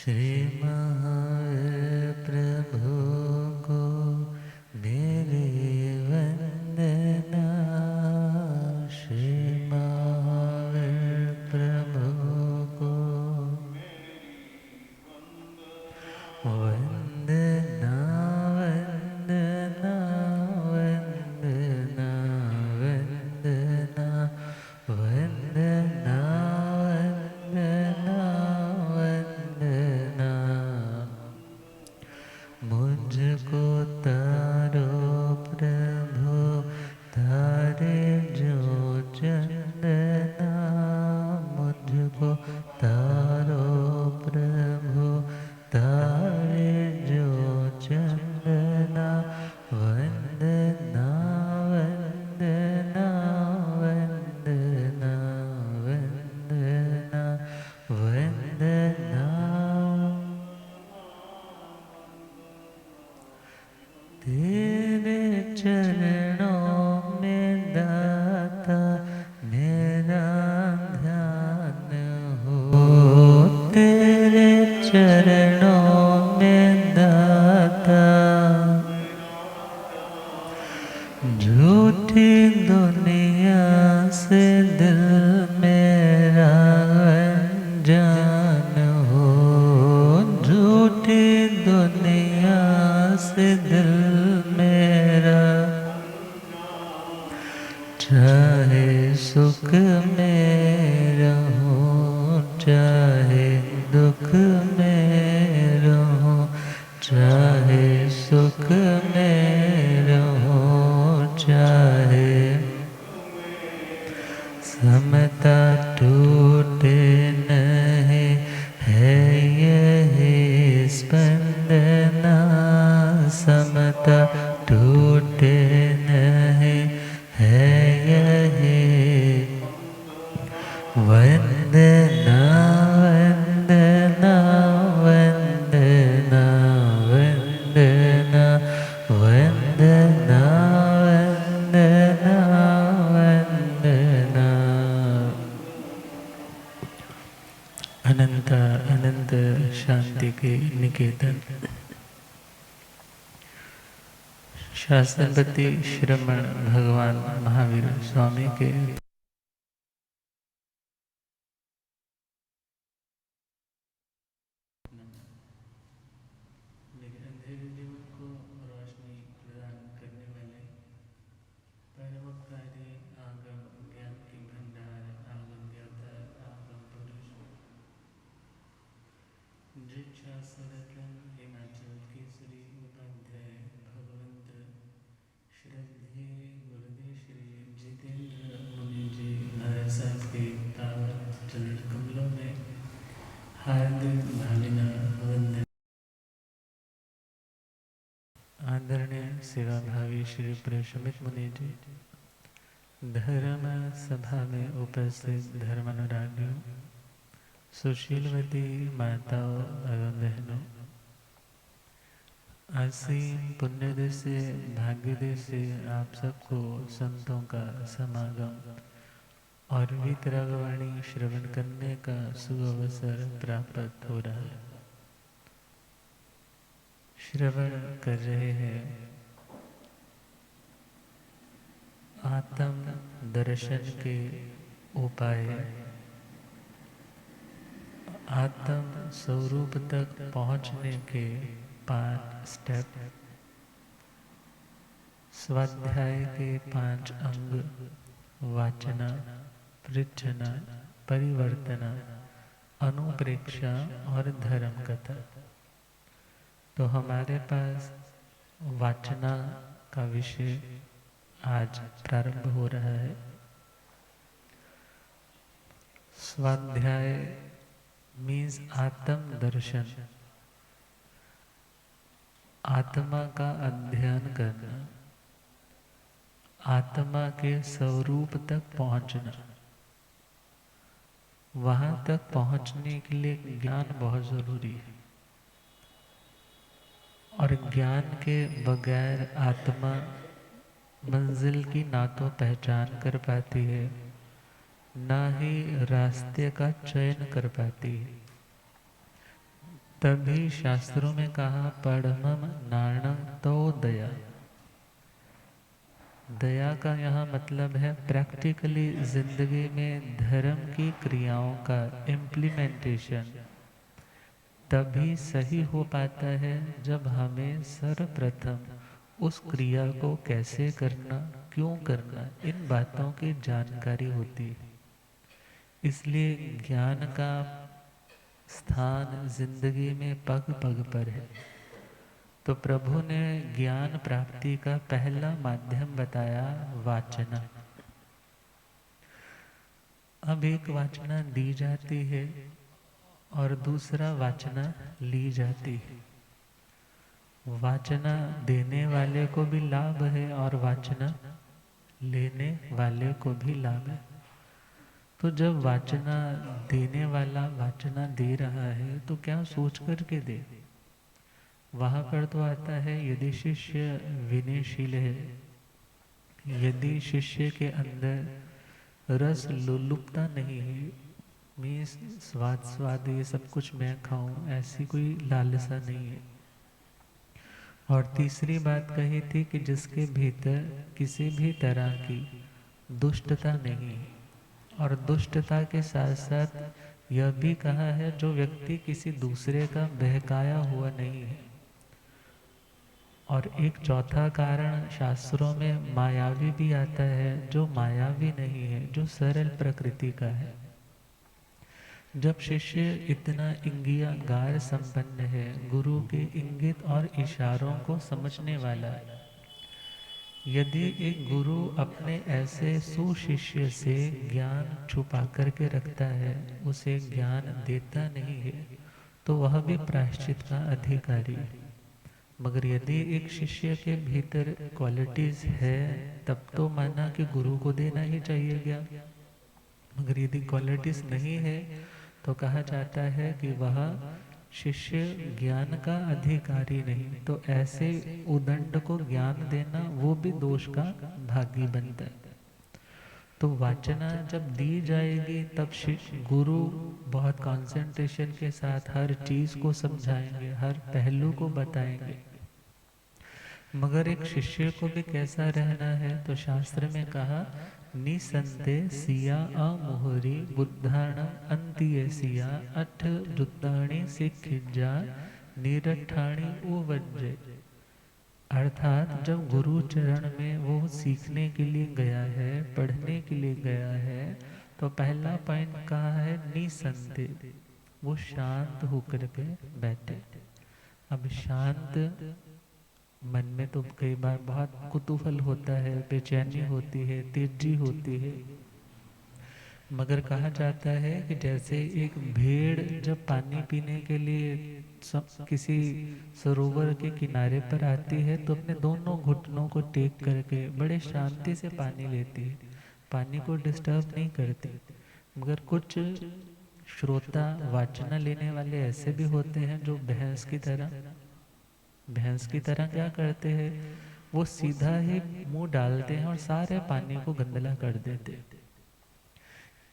श्री महावीर प्रभु को मेरी वंदना। श्री महावीर प्रभु को वंदना वंदना वंदना वंदना वंदना वंदना वंदना। मुझको तारो प्रभु तारे जो चंदना। मुझको तारो प्रभु तारे जो चंदना। वंदना वंदना वंदना वंदना वंदना। तेरे चरणों में दाता मेरा ध्यान हो। तेरे चरणों में दाता झूठी दुनिया से दिल मेरा अनजान हो। झूठी दुनिया से दिल मेरा चाहे सुख में रहूं चाहे दुख में रहूं। चाहे सुख में रहूं चाहे समता टूटे नहीं है यही स्पंदना। समता टूटे नहीं है यही वंदना वंदना वंदना वंदना वंदना वंदना वंदना। अनंत अनंत शांति के निकेतन शासनपति श्रमण भगवान महावीर स्वामी के अंधेरे जीवन को रोशनी प्रदान करने वाले परोपकारी आगम ज्ञान की भंडार आगम ज्ञाता आगम पुरुष जिज्ञासरत्न हिमाचल केसरी उपाध्याय भगवंत श्रद्धेय गुरुदेव श्री जितेंद्र मुनि जी महाराज साहब के पावन चरण कमलों में हार्दिक भावना वंदन। आदरणीय सेवाभावी श्री प्रशमित मुनि जी, धर्म सभा में उपस्थित धर्मानुरागियों, सुशीलवती माताओं एवं बहनों, असीम पुण्यदय से भाग्यदय से आप सबको संतों का समागम और वीतरागवाणी श्रवण करने का सुअवसर प्राप्त हो रहा है। श्रवण कर रहे हैं आत्म दर्शन के उपाय, आत्म स्वरूप तक पहुंचने के 5 स्टेप, स्वाध्याय के 5 अंग, वाचना, पृच्छना, परिवर्तना, अनुप्रेक्षा और धर्म कथा। तो हमारे पास वाचना का विषय आज प्रारंभ हो रहा है। स्वाध्याय मीन्स आत्म दर्शन, आत्मा का अध्ययन करना, आत्मा के स्वरूप तक पहुंचना। वहां तक पहुंचने के लिए ज्ञान बहुत जरूरी है और ज्ञान के बगैर आत्मा मंजिल की ना तो पहचान कर पाती है, ना ही रास्ते का चयन कर पाती है। तभी शास्त्रों में कहा परमम नाणं तो दया। दया का यहाँ मतलब है प्रैक्टिकली जिंदगी में धर्म की क्रियाओं का इम्प्लीमेंटेशन तभी सही हो पाता है जब हमें सर्वप्रथम उस क्रिया को कैसे करना, क्यों करना, इन बातों की जानकारी होती है। इसलिए ज्ञान का स्थान जिंदगी में पग पग पर है। तो प्रभु ने ज्ञान प्राप्ति का पहला माध्यम बताया वाचना। अब एक वाचना दी जाती है और दूसरा वाचना ली जाती है। वाचना देने वाले को भी लाभ है और वाचना लेने वाले को भी लाभ है। तो जब वाचना देने वाला वाचना दे रहा है तो क्या सोच करके दे। वहाँ पर तो आता है यदि शिष्य विनयशील है, यदि शिष्य के अंदर रस लोलुपता नहीं है, मैं स्वाद ये सब कुछ मैं खाऊं, ऐसी कोई लालसा नहीं है। और तीसरी बात कही थी कि जिसके भीतर किसी भी तरह की दुष्टता नहीं है। और दुष्टता के साथ साथ यह भी कहा है जो व्यक्ति किसी दूसरे का बहकाया हुआ नहीं है। और एक चौथा कारण शास्त्रों में मायावी भी आता है, जो मायावी नहीं है, जो सरल प्रकृति का है। जब शिष्य इतना इंगियागार संपन्न है, गुरु के इंगित और इशारों को समझने वाला है, यदि एक गुरु अपने ऐसे सुशिष्य से ज्ञान छुपा करके रखता है, उसे ज्ञान देता नहीं है, तो वह भी प्रायश्चित का अधिकारी है। मगर यदि एक शिष्य के भीतर क्वालिटीज है, तब तो माना कि गुरु को देना ही चाहिए ज्ञान। मगर यदि क्वालिटीज नहीं है तो कहा जाता है कि वह शिष्य ज्ञान का अधिकारी नहीं। तो ऐसे उदंड को ज्ञान देना वो भी दोष का भागी बनता है। तो वाचना जब दी जाएगी तब गुरु बहुत कंसंट्रेशन के साथ हर चीज को समझाएंगे, हर पहलू को बताएंगे। मगर एक शिष्य को भी कैसा रहना है, तो शास्त्र में कहा निसंते सिया अमुहरी बुद्धाणम अंतिय सिया अठ जुत्ताणी सिखिजा निरठाणी उवज्जे। अर्थात जब गुरु चरण में वो सीखने के लिए गया है, पढ़ने के लिए गया है, तो पहला पॉइंट कहा है निसंते, वो शांत होकर के बैठे। अब शांत मन में तो कई बार बहुत कुतूहल होता है, बेचैनी होती है, तेजी होती है। मगर कहा जाता है कि जैसे एक भेड़ जब पानी पीने के लिए किसी सरोवर के किनारे पर आती है तो अपने दोनों घुटनों को टेक करके बड़े शांति से पानी लेती है, पानी को डिस्टर्ब नहीं करती। मगर कुछ श्रोता वाचना लेने वाले ऐसे भी होते हैं जो भैंस की तरह क्या करते हैं, वो सीधा ही मुंह डालते हैं और सारे पानी को गंदला कर देते हैं।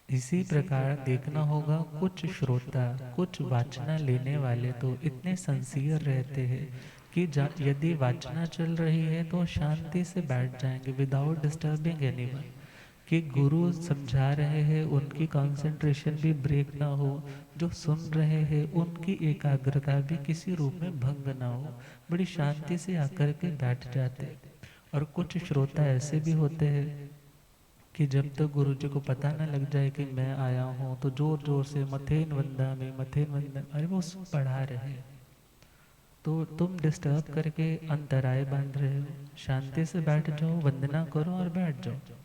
इसी प्रकार देखना होगा कुछ श्रोता, कुछ वाचना लेने वाले तो इतने सिंसियर रहते हैं कि यदि वाचना चल रही है तो शांति से बैठ जाएंगे विदाउट डिस्टर्बिंग एनीवन, कि गुरु समझा रहे हैं उनकी कंसंट्रेशन भी ब्रेक ना हो, जो सुन रहे हैं उनकी एकाग्रता भी किसी रूप में भंग ना हो, बड़ी शांति से आकर के बैठ जाते। और कुछ श्रोता ऐसे भी होते हैं कि जब तक गुरु जी को पता ना लग जाए कि मैं आया हूँ तो जोर जोर से मथेन वंदा में मथेन वंदा, अरे वो पढ़ा रहे, तो तुम डिस्टर्ब करके अंतराय बांध रहे हो। शांति से बैठ जाओ, वंदना करो और बैठ जाओ।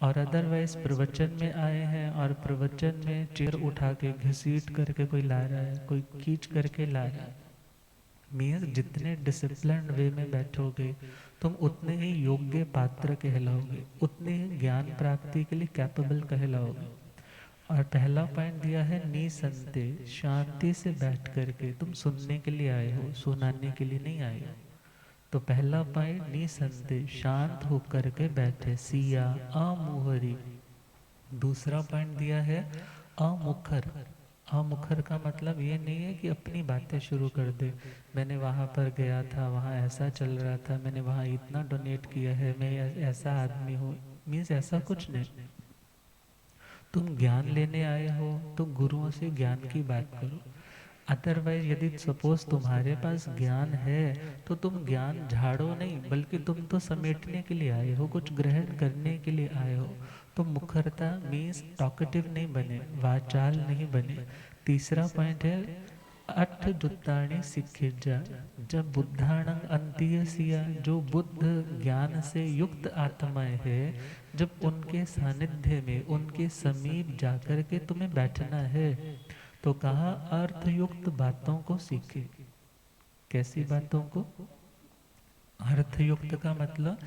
और अदरवाइज प्रवचन में आए हैं और प्रवचन में चेयर उठा के घसीट करके कोई ला रहा है, कोई खींच करके ला रहा है। मीन्स जितने डिसिप्लिन वे में बैठोगे तुम उतने ही योग्य पात्र कहलाओगे, उतने ही ज्ञान प्राप्ति के लिए कैपेबल कहलाओगे। और पहला पॉइंट दिया है निसंते, शांति से बैठ करके। तुम सुनने के लिए आए हो, सुनाने के लिए नहीं आए हो। तो पहला पॉइंट निसंते, शांत होकर के बैठे, सिया अमुहरी। दूसरा पॉइंट दिया है अमुखर, अमुखर का मतलब ये नहीं है कि अपनी बातें शुरू कर दे। मैंने वहाँ पर गया था, वहाँ ऐसा चल रहा था, मैंने वहाँ इतना डोनेट किया है, मैं ऐसा आदमी हूँ। मीन्स ऐसा कुछ नहीं। तुम ज्ञान लेने आए हो तो गुरुओं से ज्ञान की बात करो। अदरवाइज यदि सपोज तुम्हारे पास ज्ञान है तो तुम ज्ञान झाड़ो नहीं, बल्कि तुम तो समेटने के लिए आए हो, कुछ ग्रहण करने के लिए आए हो। तो मुखरता मीन्स टॉकेटिव नहीं बने, वाचाल नहीं बने। तीसरा पॉइंट है अठ जुत्ताणी सिक्खिजा। जब बुद्धाणं अंत्यसिया, जो बुद्ध ज्ञान से युक्त आत्माएं है, जब उनके सानिध्य में, उनके समीप जाकर के तुम्हें बैठना है, तो कहा अर्थयुक्त बातों को सीखे। कैसी बातों को? अर्थयुक्त का मतलब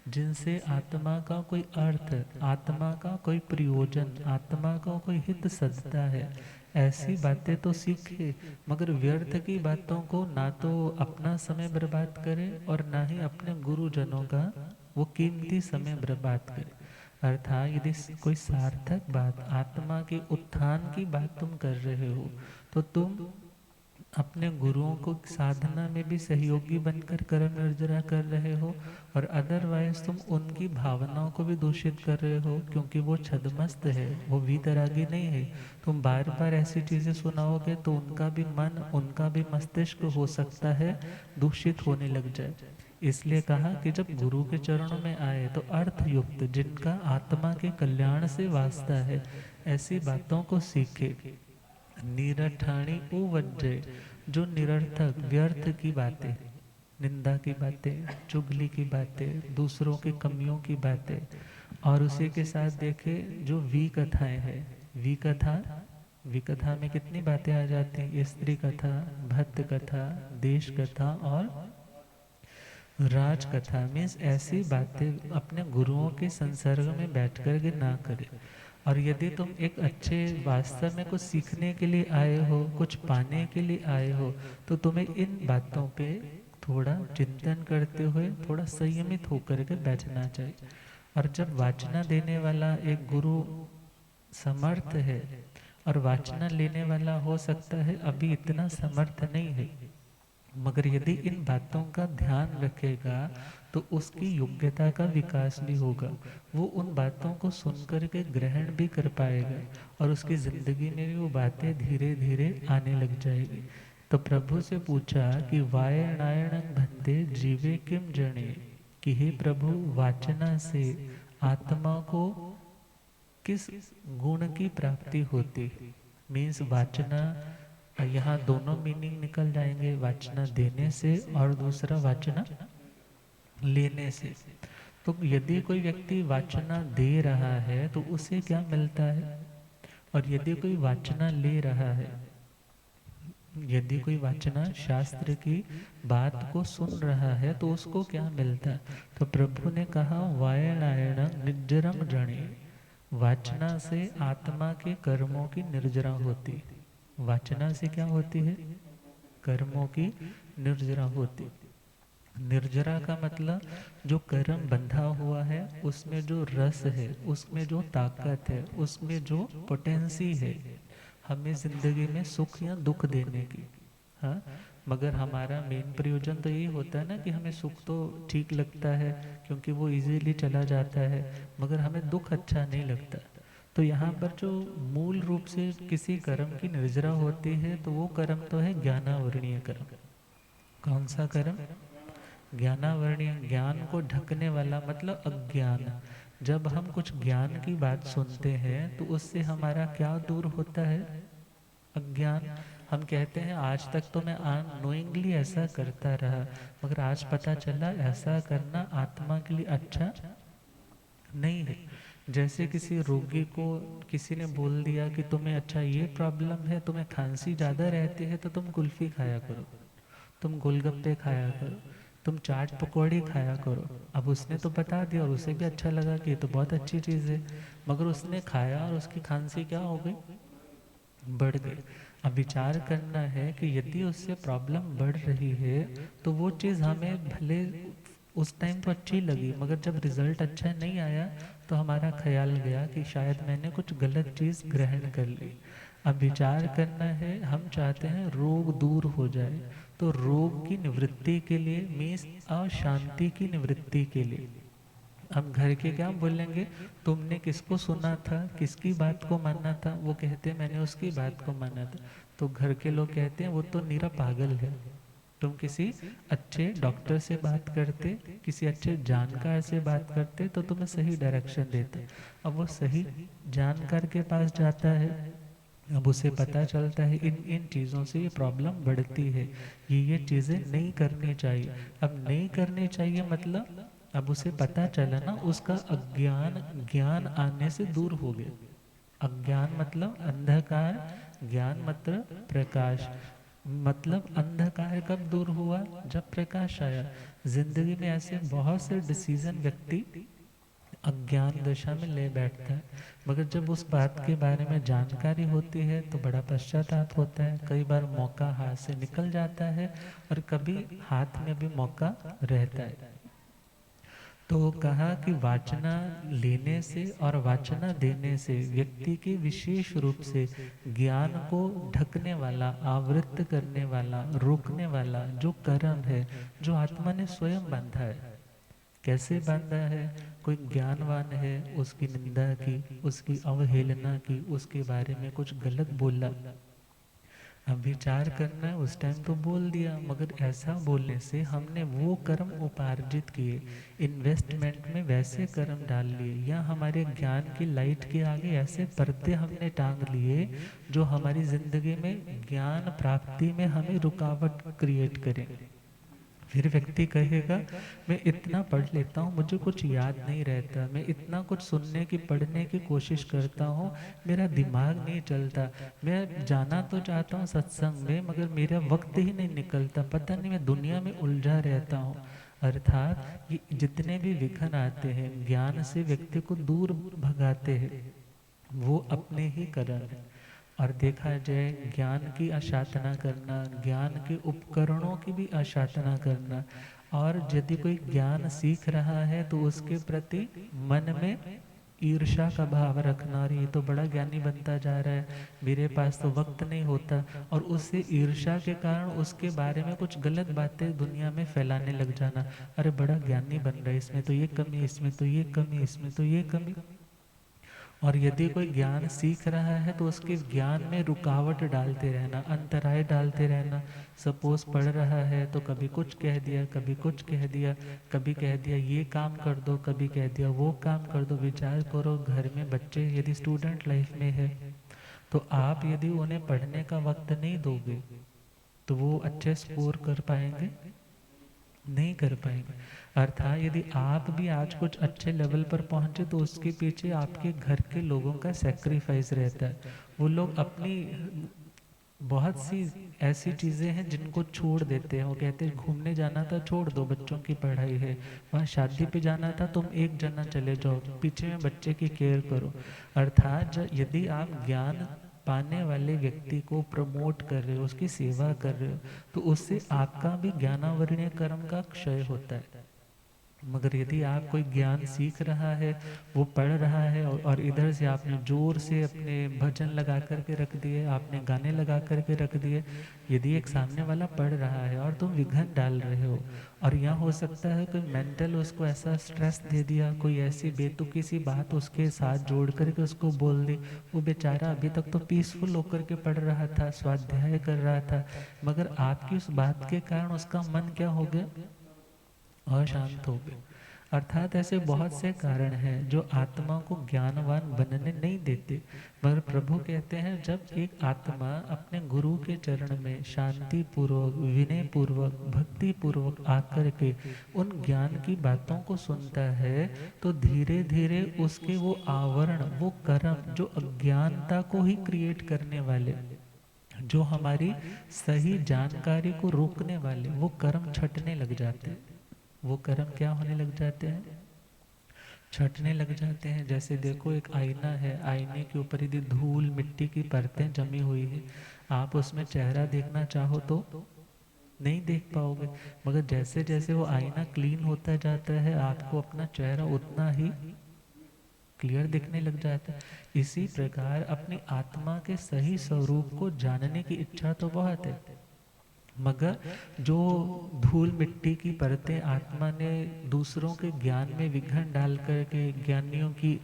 जिनसे आत्मा का कोई अर्थ, आत्मा का कोई प्रयोजन, आत्मा का कोई हित सधता है, ऐसी बातें तो सीखे। मगर व्यर्थ की बातों को ना तो अपना समय बर्बाद करे और ना ही अपने गुरुजनों का वो कीमती समय बर्बाद करे। अर्थात यदि कोई सार्थक बात, आत्मा के उत्थान की बात तुम कर रहे हो, तो तुम अपने गुरुओं को साधना में भी सहयोगी बनकर कर्म निर्जरा कर रहे हो, और अदरवाइज तुम उनकी भावनाओं को भी दूषित कर रहे हो, क्योंकि वो छदमस्त है, वो वीतरागी नहीं है। तुम बार बार ऐसी चीज़ें सुनाओगे तो उनका भी मन, उनका भी मस्तिष्क हो सकता है दूषित होने लग जाए। इसलिए कहा कि जब गुरु के चरणों में आए तो अर्थयुक्त, जिनका आत्मा के कल्याण से वास्ता है, ऐसी बातों को सीखे। निरठाणी उवज्जय, जो निरर्थक व्यर्थ की बातें, निंदा की बातें, चुगली की बातें, दूसरों की कमियों की बातें, और उसी के साथ देखे जो विकथाएं हैं। विकथा, विकथा में कितनी बातें आ जाती हैं? स्त्री कथा, भक्त कथा, देश कथा और राज कथा। मीन्स ऐसी बातें अपने गुरुओं के संसर्ग में बैठ कर के ना करें। और यदि तुम एक अच्छे वास्तव में कुछ सीखने के लिए आए हो, कुछ पाने के लिए आए हो, तो तुम्हें इन बातों पे थोड़ा चिंतन करते हुए थोड़ा संयमित होकर के बैठना चाहिए। और जब वाचना देने वाला एक गुरु समर्थ है, और वाचना लेने वाला हो सकता है अभी इतना समर्थ नहीं है, मगर यदि इन बातों का ध्यान रखेगा तो उसकी योग्यता का विकास भी होगा। वो उन बातों को सुनकर के ग्रहण भी कर पाएगा, और उसकी जिंदगी में भी वो बातें धीरे धीरे आने लग जाएगी। तो प्रभु से पूछा कि वायनायण भंते जीवे किम जने, कि हे प्रभु, वाचना से आत्मा को किस गुण की प्राप्ति होती? मीन्स वाचना, यहाँ दोनों मीनिंग निकल जाएंगे, वाचना देने से और दूसरा वाचना लेने से। तो यदि कोई व्यक्ति वाचना दे रहा है तो उसे क्या मिलता है, और यदि कोई वाचना ले रहा है, यदि कोई वाचना शास्त्र की बात को सुन रहा है तो उसको क्या मिलता है? तो प्रभु ने कहा वायनायण निर्जरम जणे, वाचना से आत्मा के कर्मों की निर्जरा होती। वाचना से क्या होती है? कर्मों की निर्जरा होती। निर्जरा का मतलब जो कर्म बंधा हुआ है उसमें जो रस है, उसमें जो ताकत है, उसमें जो पोटेंसी है हमें जिंदगी में सुख या दुख देने की। हाँ, मगर हमारा मेन प्रयोजन तो यही होता है ना कि हमें सुख तो ठीक लगता है क्योंकि वो इजीली चला जाता है, मगर हमें दुख अच्छा नहीं लगता। तो यहाँ पर जो मूल रूप से किसी कर्म की निर्जरा होती है तो वो कर्म तो है ज्ञानावरणीय कर्म। कौन सा कर्म? ज्ञानावरणीय, ज्ञान को ढकने वाला, मतलब अज्ञान। जब हम कुछ ज्ञान की बात सुनते हैं तो उससे हमारा क्या दूर होता है? अज्ञान। हम कहते हैं आज तक तो मैं अननोइंगली ऐसा करता रहा, मगर आज पता चला ऐसा करना आत्मा के लिए अच्छा नहीं है। जैसे किसी रोगी को किसी ने बोल दिया कि तुम्हें अच्छा ये प्रॉब्लम है, तुम्हें खांसी ज़्यादा रहती है तो तुम कुल्फ़ी खाया करो, तुम गोलगप्पे खाया करो, तुम चाट पकौड़ी खाया करो। अब उसने तो बता दिया और उसे भी अच्छा लगा कि ये तो बहुत अच्छी चीज़ है, मगर उसने खाया और उसकी खांसी क्या हो गई? बढ़ गई। अब विचार करना है कि यदि उससे प्रॉब्लम बढ़ रही है तो वो चीज़ हमें भले उस टाइम तो अच्छी लगी, मगर जब रिजल्ट अच्छा नहीं आया तो हमारा ख्याल गया कि शायद मैंने कुछ गलत चीज़ ग्रहण कर ली। अब विचार करना है, हम चाहते हैं रोग दूर हो जाए, तो रोग की निवृत्ति के लिए मीन्स अशांति की निवृत्ति के लिए हम घर के क्या बोलेंगे, तुमने किसको सुना था, किसकी बात को माना था, वो कहते हैं मैंने उसकी बात को माना था, तो घर के लोग कहते हैं वो तो निरा पागल है। तुम किसी अच्छे डॉक्टर से बात करते, किसी अच्छे जानकार से बात करते तो तुम्हें सही डायरेक्शन देते। अब वो सही जानकार के पास जाता है, अब उसे पता चलता है इन इन चीज़ों से ये प्रॉब्लम बढ़ती है, ये चीज़ें नहीं करनी चाहिए। अब नहीं करनी चाहिए मतलब अब उसे पता चला ना, उसका अज्ञान ज्ञान आने से दूर हो गया। अज्ञान मतलब अंधकार, ज्ञान मतलब प्रकाश। मतलब अंधकार कब दूर हुआ, जब प्रकाश आया। जिंदगी में ऐसे बहुत से डिसीजन व्यक्ति अज्ञान दशा में ले बैठता है, मगर जब उस बात के बारे में जानकारी होती है तो बड़ा पश्चाताप होता है। कई बार मौका हाथ से निकल जाता है और कभी हाथ में भी मौका रहता है। तो कहा कि वाचना लेने से और वाचना देने से व्यक्ति के विशेष रूप से ज्ञान को ढकने वाला, आवृत्त करने वाला, रोकने वाला जो कर्म है, जो आत्मा ने स्वयं बांधा है। कैसे बांधा है, कोई ज्ञानवान है, उसकी निंदा की, उसकी अवहेलना की, उसके बारे में कुछ गलत बोला, अब विचार करना है, उस टाइम तो बोल दिया, मगर ऐसा बोलने से हमने वो कर्म उपार्जित किए, इन्वेस्टमेंट में वैसे कर्म डाल लिए, या हमारे ज्ञान की लाइट के आगे ऐसे पर्दे हमने टांग लिए जो हमारी जिंदगी में ज्ञान प्राप्ति में हमें रुकावट क्रिएट करें। फिर व्यक्ति कहेगा मैं इतना पढ़ लेता हूँ, मुझे कुछ याद नहीं रहता, मैं इतना कुछ सुनने की पढ़ने की कोशिश करता हूँ, मेरा दिमाग नहीं चलता, मैं जाना तो चाहता हूँ सत्संग में मगर मेरा वक्त ही नहीं निकलता, पता नहीं मैं दुनिया में उलझा रहता हूँ। अर्थात ये जितने भी विघ्न आते हैं ज्ञान से व्यक्ति को दूर भगाते हैं, वो अपने ही कर्म है। और देखा जाए ज्ञान की अशातना करना, ज्ञान के उपकरणों की भी अशातना करना, और यदि कोई ज्ञान सीख रहा है तो उसके प्रति मन में ईर्ष्या का भाव रखना, और ये तो बड़ा ज्ञानी बनता जा रहा है, मेरे पास तो वक्त नहीं होता, और उससे ईर्ष्या के कारण उसके बारे में कुछ गलत बातें दुनिया में फैलाने लग जाना, अरे बड़ा ज्ञानी बन रहा है, इसमें तो ये कमी, इसमें तो ये कमी, इसमें तो ये कमी। और यदि कोई ज्ञान सीख रहा है तो उसके ज्ञान में रुकावट डालते रहना, अंतराय डालते रहना। सपोज पढ़ रहा है तो कभी कुछ कह दिया, कभी कुछ कह दिया, कभी कह दिया ये काम कर दो, कभी कह दिया वो काम कर दो। विचार करो, घर में बच्चे यदि स्टूडेंट लाइफ में है तो आप यदि उन्हें पढ़ने का वक्त नहीं दोगे तो वो अच्छे स्कोर कर पाएंगे, नहीं कर पाएंगे। अर्थात यदि आप भी आज कुछ अच्छे लेवल पर पहुंचे तो उसके पीछे आपके घर के लोगों का सेक्रीफाइस रहता है। वो लोग अपनी बहुत सी ऐसी चीज़ें हैं जिनको छोड़ देते हैं, वो कहते हैं घूमने जाना था छोड़ दो, बच्चों की पढ़ाई है, वहाँ शादी पे जाना था तुम एक जना चले जाओ, पीछे में बच्चे की केयर करो। अर्थात यदि आप ज्ञान पाने वाले व्यक्ति को प्रमोट कर रहे हो, उसकी सेवा कर रहे हो, तो उससे आपका भी ज्ञानावरणीय कर्म का क्षय होता है। मगर यदि आप कोई ज्ञान सीख रहा है, वो पढ़ रहा है, और इधर से आपने जोर से अपने भजन लगा करके रख दिए, आपने गाने लगा करके रख दिए, यदि एक सामने वाला पढ़ रहा है और तुम विघन डाल रहे हो, और यहाँ हो सकता है कोई मेंटल उसको ऐसा स्ट्रेस दे दिया, कोई ऐसी बेतुकी सी बात उसके साथ जोड़ करके उसको बोल दी, वो बेचारा अभी तक तो पीसफुल होकर के पढ़ रहा था, स्वाध्याय कर रहा था, मगर आपकी उस बात के कारण उसका मन क्या हो गया, अशांत हो गए। अर्थात ऐसे बहुत से कारण हैं जो आत्मा को ज्ञानवान बनने नहीं देते। मगर प्रभु कहते हैं जब एक आत्मा अपने गुरु के चरण में शांति पूर्वक, विनय पूर्वक, भक्ति पूर्वक आकर के उन ज्ञान की बातों को सुनता है तो धीरे धीरे उसके वो आवरण, वो कर्म जो अज्ञानता को ही क्रिएट करने वाले, जो हमारी सही जानकारी को रोकने वाले, वो कर्म छटने लग जाते हैं। वो कर्म क्या होने लग जाते हैं, छटने लग जाते हैं। जैसे देखो एक आईना है, आईने के ऊपर यदि धूल मिट्टी की परतें जमी हुई है, आप उसमें चेहरा देखना चाहो तो नहीं देख पाओगे, मगर जैसे जैसे वो आईना क्लीन होता जाता है आपको अपना चेहरा उतना ही क्लियर दिखने लग जाता है। इसी प्रकार अपनी आत्मा के सही स्वरूप को जानने की इच्छा तो बहुत है, मगर जो धूल मिट्टी की परतें आत्मा ने दूसरों के ज्ञान में विघ्न डाल करके, ज्ञानियों की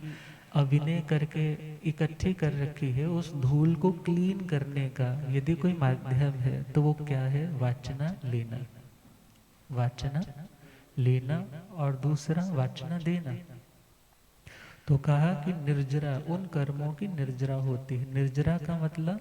अभिनय करके इकट्ठी कर रखी है, उस धूल को क्लीन करने का यदि कोई माध्यम है तो वो क्या है? वाचना लेना। वाचना लेना और दूसरा वाचना देना। तो कहा कि निर्जरा, उन कर्मों की निर्जरा होती है। निर्जरा का मतलब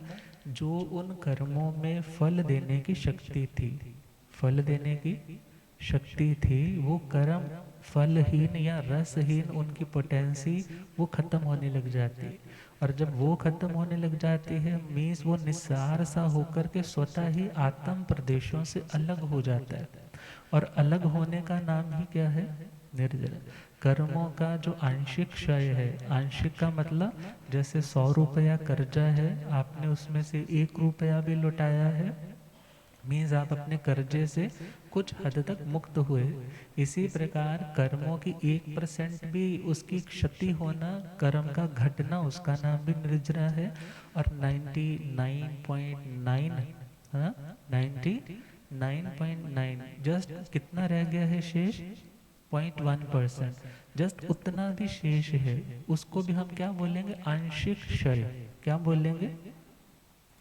जो उन कर्मों में फल देने की शक्ति थी, फल देने की शक्ति थी, वो कर्म फलहीन या रसहीन, उनकी पोटेंसी वो खत्म होने लग जाती है। और जब वो खत्म होने लग जाती है, मीन्स वो निस्सार सा होकर के स्वतः ही आत्म प्रदेशों से अलग हो जाता है। और अलग होने का नाम ही क्या है? निर्जरा। कर्मों का जो आंशिक क्षय है, आंशिक का मतलब जैसे 100 रुपया कर्जा है, आपने उसमें से 1 रुपया भी लौटाया है, मीन्स आप अपने कर्जे से कुछ हद तक मुक्त हुए। इसी प्रकार कर्मों की 1% भी उसकी क्षति होना, कर्म का घटना, उसका नाम भी निर्जरा है। और 99.9, हाँ 99.9, जस्ट कितना रह गया है शेष? 0.1%, जस्ट उतना भी शेष है, उसको भी हम क्या बोलेंगे? आंशिक क्षय। क्या बोलेंगे?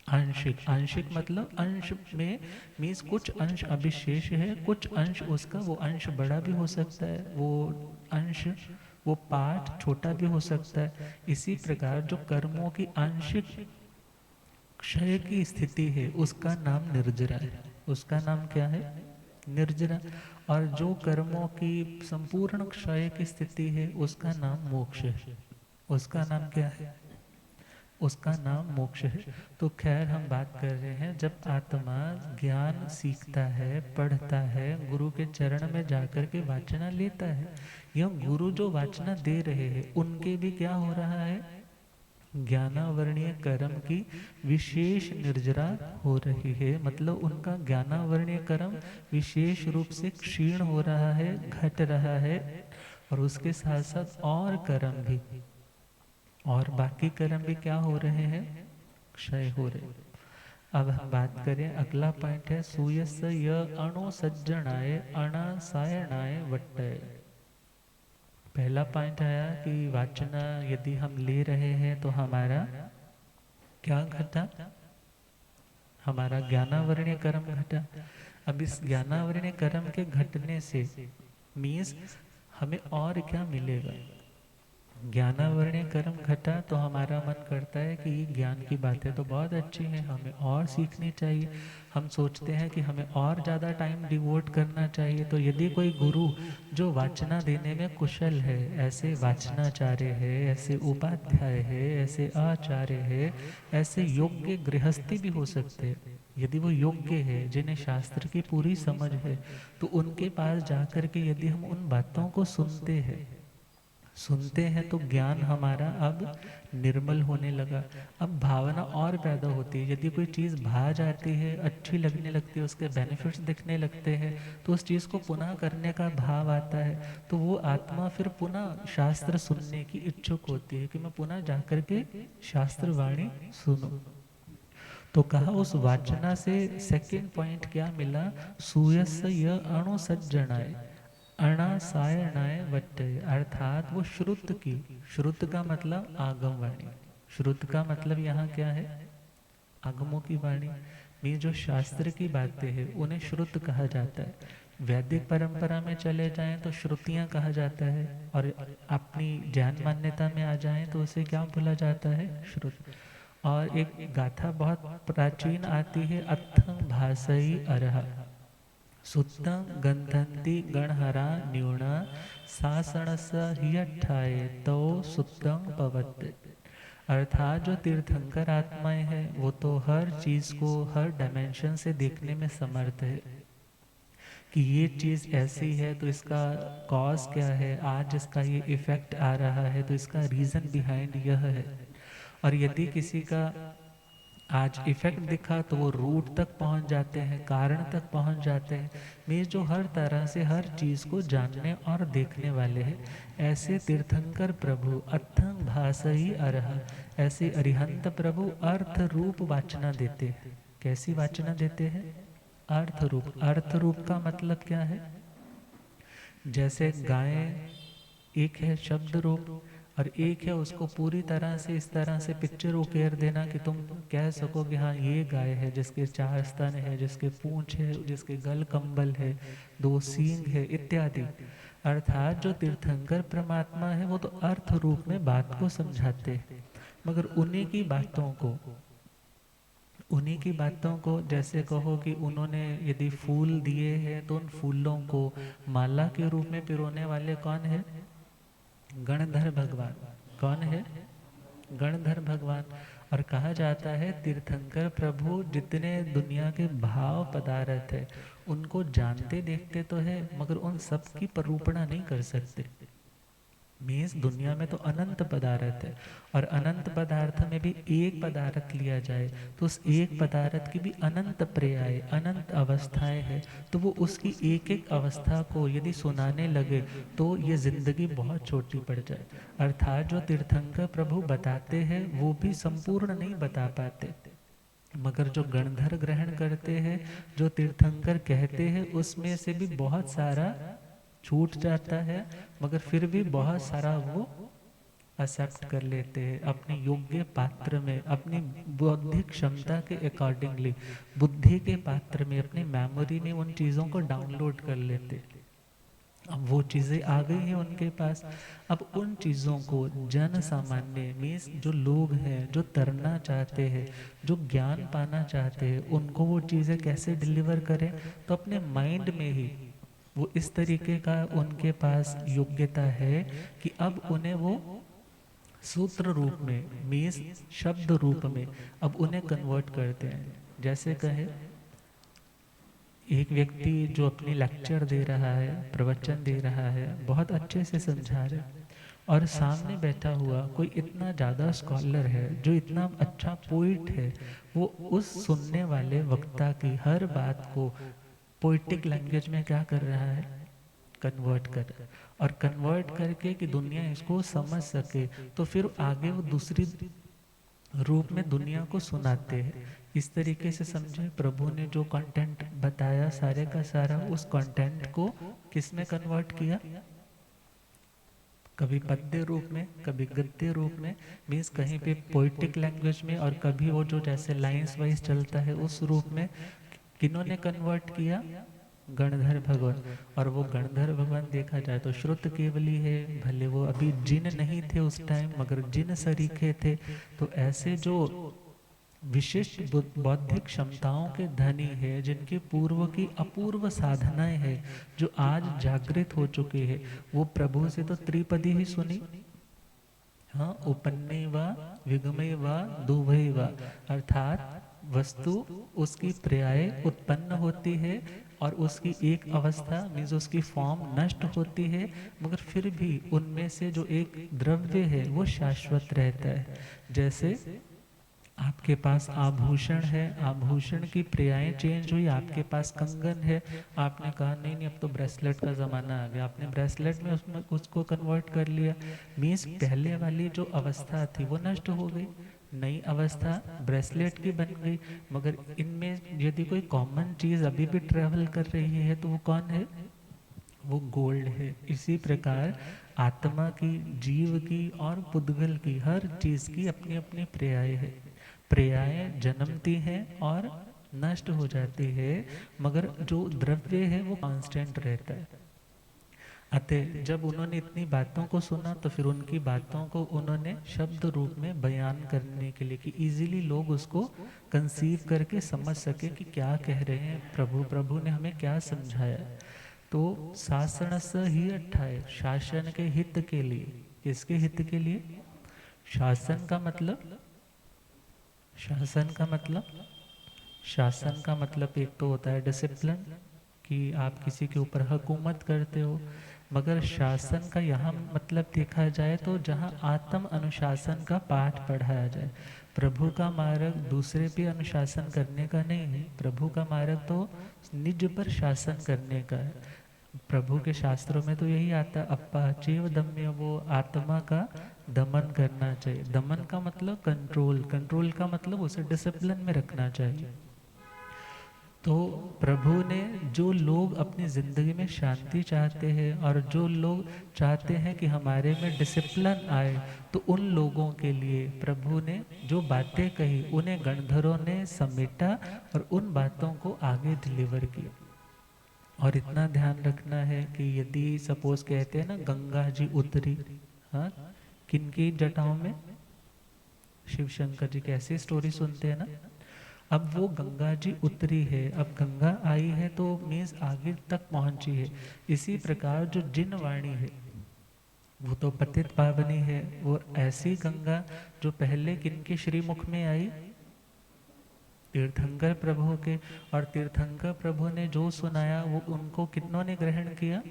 आंशिक। आंशिक मतलब अंश में, मीन्स कुछ अंश अभी शेष है, कुछ अंश उसका, वो अंश बड़ा भी हो सकता है, वो अंश, वो पार्ट छोटा भी हो सकता है। इसी प्रकार जो कर्मों की आंशिक क्षय की स्थिति है, उसका नाम निर्जरा है। उसका नाम क्या है? निर्जरा। और जो कर्मों की संपूर्ण क्षय की स्थिति है, उसका नाम मोक्ष है। उसका नाम क्या है? उसका नाम मोक्ष है। तो खैर हम बात कर रहे हैं, जब आत्मा ज्ञान सीखता है, पढ़ता है, गुरु के चरण में जाकर के वाचना लेता है, यह गुरु जो वाचना दे रहे हैं उनके भी क्या हो रहा है? ज्ञानावरणीय कर्म की विशेष निर्जरा हो रही है। मतलब उनका ज्ञानावरणीय कर्म विशेष रूप से क्षीण हो रहा है, घट रहा है। और उसके साथ साथ और कर्म भी, और बाकी कर्म भी क्या हो रहे हैं? क्षय हो रहे। अब हम बात करें, अगला पॉइंट है सूयस य अणुसज्जनाय अणासायणाय वट्टय। पहला पॉइंट आया कि वाचना यदि हम ले रहे हैं तो हमारा क्या घटा? हमारा ज्ञानावरणीय कर्म घटा। अब इस ज्ञानावरणीय कर्म के घटने से मीन्स हमें और क्या मिलेगा? ज्ञानावरणीय कर्म घटा तो हमारा मन करता है कि ये ज्ञान की बातें तो बहुत अच्छी हैं, हमें और सीखनी चाहिए। हम सोचते हैं कि हमें और ज़्यादा टाइम डिवोट करना चाहिए। तो यदि कोई गुरु जो वाचना देने में कुशल है, ऐसे वाचनाचार्य है, ऐसे उपाध्याय है, ऐसे आचार्य है, ऐसे योग्य गृहस्थी भी हो सकते हैं, यदि वो योग्य है, जिन्हें शास्त्र की पूरी समझ है, तो उनके पास जाकर के यदि हम उन बातों को सुनते हैं तो ज्ञान हमारा अब निर्मल होने लगा। अब भावना और पैदा होती है। यदि कोई चीज़ भा जाती है, अच्छी लगने लगती है, उसके बेनिफिट्स दिखने लगते हैं, तो उस चीज़ को पुनः करने का भाव आता है। तो वो आत्मा फिर पुनः शास्त्र सुनने की इच्छुक होती है कि मैं पुनः जाकर के शास्त्र वाणी सुनूं। तो कहा उस वाचना से सेकंड पॉइंट क्या मिला? सूयस य अणुसज्जनाय अणासायणाय वट्टय, अर्थात वो श्रुत की, श्रुत का मतलब आगम वाणी, श्रुत का मतलब यहाँ क्या है? आगमों की वाणी में जो शास्त्र की बातें हैं उन्हें श्रुत कहा जाता है। वैदिक परंपरा में चले जाएं तो श्रुतियाँ कहा जाता है, और अपनी ज्ञान मान्यता में आ जाएं तो उसे क्या बोला जाता है? श्रुत। और एक गाथा बहुत प्राचीन आती है, अत्थं भासई अरहा सुत्तं गंधंती गणहरा न्यूना सासणस हियठाए तो सुत्तं पवत। अर्थात जो तीर्थंकर आत्माएं हैं वो तो हर चीज को हर डायमेंशन से देखने में समर्थ है कि ये चीज़ ऐसी है तो इसका कॉज क्या है, आज इसका ये इफेक्ट आ रहा है तो इसका रीज़न बिहाइंड यह है। और यदि किसी का आज इफेक्ट दिखा तो वो रूट तक पहुंच जाते हैं, कारण तक पहुंच जाते हैं। मीन्स जो हर तरह से हर चीज को जानने और देखने वाले हैं, ऐसे तीर्थंकर प्रभु अथंग भासई अरह, ऐसे अरिहंत प्रभु अर्थ रूप वाचना देते हैं। कैसी वाचना देते हैं? अर्थ रूप। अर्थ रूप का मतलब क्या है? जैसे गाय एक है शब्द रूप, और एक है उसको पूरी तरह से इस तरह से पिक्चर उकेर देना कि तुम कह सको कि हाँ ये गाय है, जिसके 4 स्तन है, जिसके पूंछ है, जिसके गल कंबल है, 2 सींग है इत्यादि। अर्थात जो तीर्थंकर परमात्मा है वो तो अर्थ रूप में बात को समझाते हैं। मगर उन्हीं की बातों को जैसे कहो कि उन्होंने यदि फूल दिए हैं तो उन फूलों को माला के रूप में पिरोने वाले कौन है? गणधर भगवान। कौन है? गणधर भगवान। और कहा जाता है तीर्थंकर प्रभु जितने दुनिया के भाव पदार्थ है उनको जानते देखते तो है, मगर उन सब की परूपणा नहीं कर सकते। मीन्स दुनिया में तो अनंत पदार्थ है, और अनंत पदार्थ में भी एक पदार्थ लिया जाए तो उस एक पदार्थ की भी अनंत पर्याय, अनंत अवस्थाएं हैं। तो वो उसकी एक एक अवस्था को यदि सुनाने लगे तो ये जिंदगी बहुत छोटी पड़ जाए। अर्थात जो तीर्थंकर प्रभु बताते हैं वो भी संपूर्ण नहीं बता पाते, मगर जो गणधर ग्रहण करते हैं, जो तीर्थंकर कहते हैं, उसमें से भी बहुत सारा छूट जाता है, मगर फिर भी बहुत सारा वो एक्सेप्ट कर लेते हैं अपने योग्य पात्र में, अपनी बौद्धिक क्षमता के अकॉर्डिंगली, बुद्धि के पात्र में, अपनी मेमोरी में उन चीज़ों को डाउनलोड कर लेते हैं। अब वो चीज़ें आ गई हैं उनके पास। अब उन चीज़ों को जन सामान्य मीन्स जो लोग हैं, जो तरना चाहते हैं, जो ज्ञान पाना चाहते हैं, उनको वो चीज़ें कैसे डिलीवर करें? तो अपने माइंड में ही वो इस तरीके का उनके पास योग्यता है कि अब उन्हें वो सूत्र रूप में मीन्स शब्द रूप में अब उन्हें कन्वर्ट करते हैं। जैसे कहे एक व्यक्ति जो अपनी लेक्चर दे रहा है, प्रवचन दे रहा है, बहुत अच्छे से समझा रहा है, और सामने बैठा हुआ कोई इतना ज़्यादा स्कॉलर है, जो इतना अच्छा पोइट है, वो उस सुनने वाले वक्ता की हर बात को पोइटिक लैंग्वेज में क्या कर रहा है? कन्वर्ट कर, और कन्वर्ट करके कि दुनिया इसको समझ सके, तो फिर आगे वो दूसरी रूप में दुनिया को सुनाते हैं। इस तरीके से समझे, प्रभु ने जो कंटेंट बताया सारे का सारा, उस कंटेंट को किस में कन्वर्ट किया? कभी पद्य रूप में, कभी गद्य रूप में, मीन्स कहीं पे पोइटिक लैंग्वेज में, और कभी वो जो जैसे लाइंस वाइज चलता है उस रूप में। किन्होंने कन्वर्ट किया? गणधर भगवान। और वो गणधर भगवान देखा जाए तो श्रुत केवली है, भले वो अभी जिन नहीं थे उस टाइम, मगर जिन सरीखे थे। तो ऐसे जो विशिष्ट बौद्धिक क्षमताओं के धनी है, जिनके पूर्व की अपूर्व साधनाएं है, जो आज जागृत हो चुके हैं, वो प्रभु से तो त्रिपदी ही सुनी। हाँ, उपन्ने व विगमे व दुभय व, अर्थात वस्तु उसकी पर्याय उत्पन्न होती है और उसकी एक अवस्था मीन्स उसकी फॉर्म नष्ट होती है, मगर फिर भी उनमें से जो एक द्रव्य है वो शाश्वत रहता है। जैसे आपके पास आभूषण है, आभूषण की पर्याय चेंज हुई, आपके पास कंगन है, आपने कहा नहीं नहीं अब तो ब्रेसलेट का ज़माना आ गया, आपने ब्रेसलेट में उसमें उसको कन्वर्ट कर लिया। मीन्स पहले वाली जो अवस्था थी वो नष्ट हो गई, नई अवस्था ब्रेसलेट की बन गई। मगर इनमें यदि कोई कॉमन चीज़ अभी भी ट्रेवल कर रही है तो वो कौन है? वो गोल्ड है। इसी प्रकार आत्मा की, जीव की और पुद्गल की, हर चीज़ की अपनी अपनी पर्याय है। पर्याय जन्मती है और नष्ट हो जाती है, मगर जो द्रव्य है वो कांस्टेंट रहता है। अतः जब उन्होंने इतनी बातों को सुना तो फिर उनकी बातों को उन्होंने शब्द रूप में बयान करने के लिए कि इजीली लोग उसको कंसीव करके समझ सके कि क्या कह रहे हैं प्रभु, प्रभु ने हमें क्या समझाया। तो शासन से ही अट्ठाए, शासन के हित के लिए। किसके हित के लिए? शासन का मतलब, शासन का मतलब, शासन का मतलब एक तो होता है डिसिप्लिन, कि आप किसी के ऊपर हुकूमत करते हो, मगर शासन का यहाँ मतलब देखा जाए तो जहाँ आत्म अनुशासन का पाठ पढ़ाया जाए। प्रभु का मार्ग दूसरे पे अनुशासन करने का नहीं है, प्रभु का मार्ग तो निज पर शासन करने का है। प्रभु के शास्त्रों में तो यही आता, अपाचेव दम्य, वो आत्मा का दमन करना चाहिए। दमन का मतलब कंट्रोल, कंट्रोल का मतलब उसे डिसिप्लिन में रखना चाहिए। तो प्रभु ने जो लोग अपनी ज़िंदगी में शांति चाहते हैं और जो लोग चाहते हैं कि हमारे में डिसिप्लिन आए, तो उन लोगों के लिए प्रभु ने जो बातें कही उन्हें गणधरों ने समेटा और उन बातों को आगे डिलीवर किया। और इतना ध्यान रखना है कि यदि सपोज कहते हैं ना गंगा जी उतरी, हाँ, किनकी जटाओं में? शिव शंकर जी। कैसी स्टोरी सुनते हैं ना। अब वो गंगा जी उतरी है, अब गंगा आई है तो मीन्स आगे तक पहुंची है। इसी प्रकार जो जिन वाणी है वो तो पतित पावनी है, और ऐसी गंगा जो पहले किनके श्रीमुख में आई? तीर्थंकर प्रभु के। और तीर्थंकर प्रभु ने जो सुनाया वो उनको कितनों ने ग्रहण किया?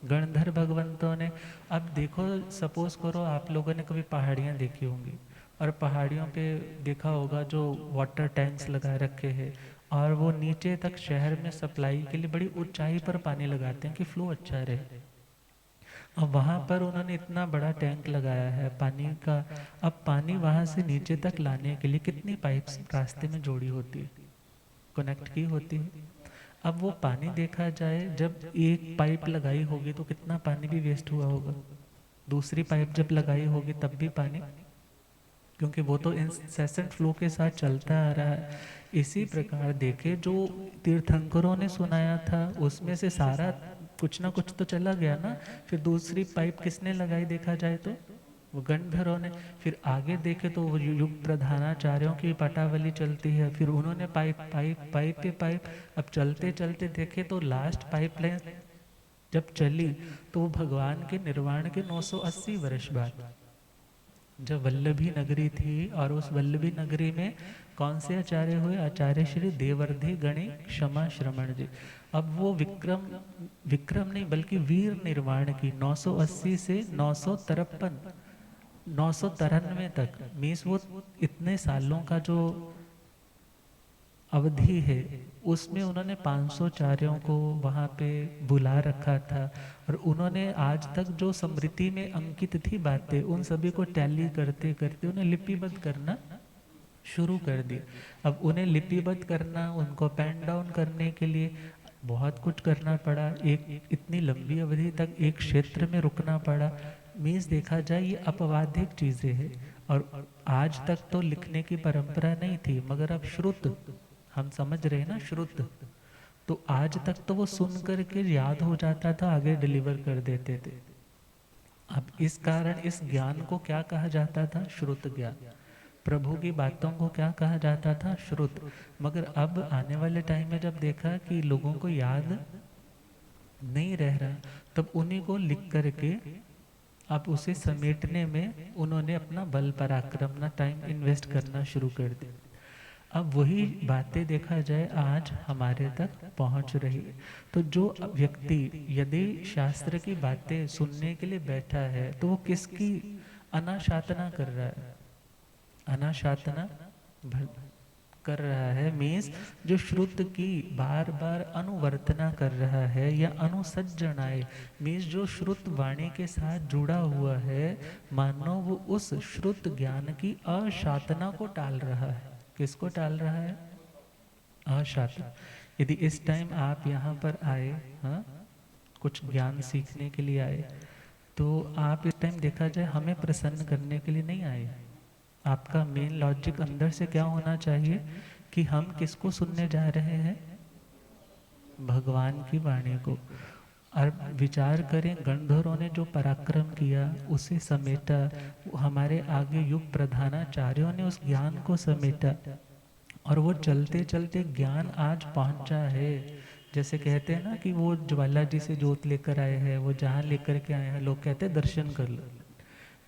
गणधर भगवंतों ने। अब देखो, सपोज करो आप लोगों ने कभी पहाड़ियाँ देखी होंगी, और पहाड़ियों पे देखा होगा जो वाटर टैंक्स लगा रखे हैं, और वो नीचे तक शहर में सप्लाई के लिए बड़ी ऊंचाई पर पानी लगाते हैं कि फ्लो अच्छा रहे। अब वहाँ पर उन्होंने इतना बड़ा टैंक लगाया है पानी का। अब पानी वहाँ से नीचे तक लाने के लिए कितनी पाइप्स रास्ते में जोड़ी होती है, कनेक्ट की होती है। अब वो पानी देखा जाए, जब एक पाइप लगाई होगी तो कितना पानी भी वेस्ट हुआ होगा, दूसरी पाइप जब लगाई होगी तब भी पानी, क्योंकि वो तो इंसेसेंट फ्लो के साथ चलता आ रहा है। इसी प्रकार देखे जो तीर्थंकरों ने सुनाया था उसमें से सारा कुछ ना कुछ तो चला गया ना। फिर दूसरी पाइप किसने लगाई देखा जाए तो? वो गणधरों ने। फिर आगे देखे तो वो युग प्रधानाचार्यों की पटावली चलती है, फिर उन्होंने पाइप पाइप पाइप पे पाइप। अब चलते चलते देखे तो लास्ट पाइपलाइन जब चली तो वो भगवान के निर्वाण के 980 वर्ष बाद, जब वल्लभी नगरी थी, और उस वल्लभी नगरी में कौन से आचार्य हुए? आचार्य श्री देवर्धि गणि क्षमा श्रमण जी। अब वो विक्रम, विक्रम नहीं बल्कि वीर निर्वाण की 980 से 953 993 तक, मीन्स वो इतने सालों का जो अवधि है उसमें उन्होंने 500 आचार्यों को वहाँ पे बुला रखा था, और उन्होंने आज तक जो स्मृति में अंकित थी बातें उन सभी को टैली करते करते उन्हें लिपिबद्ध करना शुरू कर दिया। अब उन्हें लिपिबद्ध करना, उनको पेन डाउन करने के लिए बहुत कुछ करना पड़ा, एक इतनी लंबी अवधि तक एक क्षेत्र में रुकना पड़ा। मीन्स देखा जाए ये अपवादिक चीज़ें हैं, और आज तक तो लिखने की परंपरा नहीं थी, मगर अब श्रुत, हम समझ रहे हैं ना, श्रुत, तो आज तक तो वो सुन करके याद हो जाता था, आगे डिलीवर कर देते थे। अब इस कारण इस ज्ञान को क्या कहा जाता था? श्रुत ज्ञान। प्रभु की बातों को क्या कहा जाता था? श्रुत। मगर अब आने वाले टाइम में जब देखा कि लोगों को याद नहीं रह रहा, तब उन्हीं को लिख करके अब उसे समेटने में उन्होंने अपना बल पराक्रम, अपना टाइम इन्वेस्ट करना शुरू कर दिया। अब वही बातें देखा जाए आज हमारे तक पहुंच रही है। तो जो व्यक्ति यदि शास्त्र की बातें सुनने के लिए बैठा है तो वो किसकी अनाशातना कर रहा है? अनाशातना कर रहा है, मीन्स जो श्रुत की बार बार अनुवर्तना कर रहा है या अनुसज्जनाए, मीन्स जो श्रुत वाणी के साथ जुड़ा हुआ है, मानो वो उस श्रुत ज्ञान की अशातना को टाल रहा है। किसको टाल रहा है? अशातना। यदि इस टाइम आप यहाँ पर आए, हाँ, कुछ ज्ञान सीखने के लिए आए, तो आप इस टाइम देखा जाए हमें प्रसन्न करने के लिए नहीं आए। आपका मेन लॉजिक अंदर से क्या होना चाहिए कि हम किसको सुनने जा रहे हैं? भगवान की वाणी को। और विचार करें, गणधरों ने जो पराक्रम किया उसे समेटा, हमारे आगे युग प्रधानाचार्यों ने उस ज्ञान को समेटा, और वो चलते चलते ज्ञान आज पहुंचा है। जैसे कहते हैं ना कि वो ज्वाला जी से जोत लेकर आए हैं, वो जहाँ लेकर के आए हैं लोग कहते हैं दर्शन कर लो,